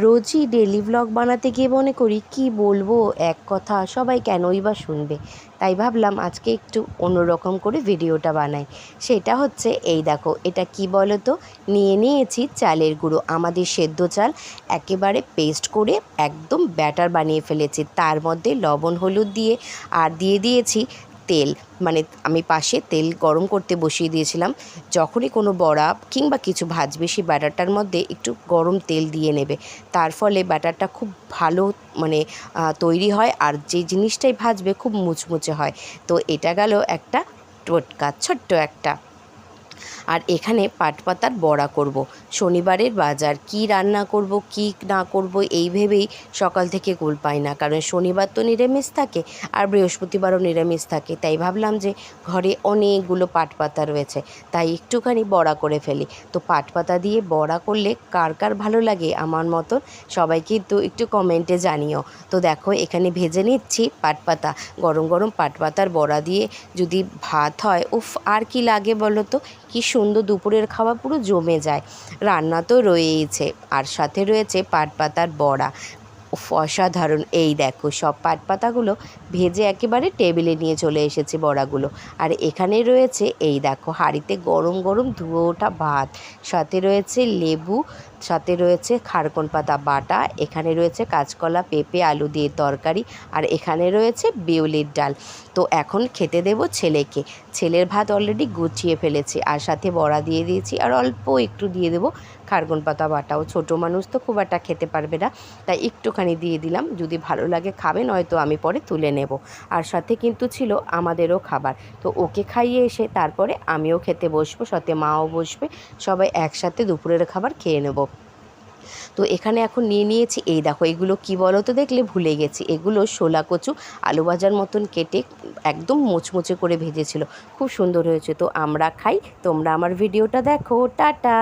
রোজই daily blog বানাতে গিয়ে মনে করি কি বলবো এক কথা সবাই কেনই বা শুনবে, তাই ভাবলাম আজকে একটু অন্যরকম করে ভিডিওটা বানাই। সেটা হচ্ছে এই দেখো, এটা কি বলো তো, নিয়েছি চালের গুঁড়ো, আমাদের সেদ্ধ চাল একেবারে পেস্ট করে একদম ব্যাটার বানিয়ে ফেলেছি। তার মধ্যে লবণ হলুদ দিয়ে আর দিয়ে দিয়েছি তেল, মানে আমি পাশে তেল গরম করতে বসিয়ে দিয়েছিলাম। যখনই কোনো বড়া কিংবা কিছু ভাজবে সেই ব্যাটারটার মধ্যে একটু গরম তেল দিয়ে নেবে, তার ফলে ব্যাটারটা খুব ভালো মানে তৈরি হয়, আর যে জিনিসটাই ভাজবে খুব মুচমুচে হয়। তো এটা গেল একটা টোটকা, ছোট্ট একটা। আর এখানে পাটপাতার বড়া করব। শনিবারের বাজার, কি রান্না করব কি না করব এই ভেবেই সকাল থেকে কুল পাই না, কারণ শনিবার তো নিরামিষ থাকে আর বৃহস্পতিবারও নিরামিষ থাকে। তাই ভাবলাম যে ঘরে অনেকগুলো পাটপাতা রয়েছে, তাই একটুখানি বড়া করে ফেলি। তো পাটপাতা দিয়ে বড়া করলে কার কার ভালো লাগে আমার মতন, সবাই কিন্তু একটু কমেন্টে জানিও। তো দেখো এখানে ভেজে নিচ্ছি পাটপাতা, গরম গরম পাটপাতার বড়া দিয়ে যদি ভাত হয়, উফ আর কি লাগে বলো তো, কি সুন্দর দুপুরের খাওয়া পুরো জমে যায়। রান্না তো রয়েইছে, আর সাথে রয়েছে পাটপাতার বড়া, অসাধারণ। এই দেখো সব পাটপাতাগুলো ভেজে একেবারে টেবিলে নিয়ে চলে এসেছে বড়াগুলো। আর এখানে রয়েছে এই দেখো হাঁড়িতে গরম গরম ধুয়ে ওঠা ভাত, সাথে রয়েছে লেবু, সাথে রয়েছে খারকন পাতা বাটা, এখানে রয়েছে কাঁচকলা পেঁপে আলু দিয়ে তরকারি, আর এখানে রয়েছে বিউলির ডাল। তো এখন খেতে দেব ছেলেকে। ছেলের ভাত অলরেডি গুছিয়ে ফেলেছি, আর সাথে বড়া দিয়ে দিয়েছি, আর অল্প একটু দিয়ে দেবো খারকন পাতা বাটাও। ছোটো মানুষ তো খুব একটা খেতে পারবে না, তাই একটুখানি দিয়ে দিলাম, যদি ভালো লাগে খাবে, নয়তো আমি পরে তুলে নেব। আর সাথে কিন্তু ছিল আমাদেরও খাবার, তো ওকে খাইয়ে এসে তারপরে আমিও খেতে বসবো, সাথে মাও বসবে, সবাই একসাথে দুপুরের খাবার খেয়ে নেব। তো এখানে এখন নিয়েছি এই দেখো, এগুলো কি বলো তো, দেখলে ভুলে গেছি, এগুলো শোলা কচু আলু ভাজার মতন কেটে একদম মুচমুচে করে ভেজেছিল, খুব সুন্দর হয়েছে। তো আমরা খাই, তোমরা আমার ভিডিওটা দেখো, টাটা।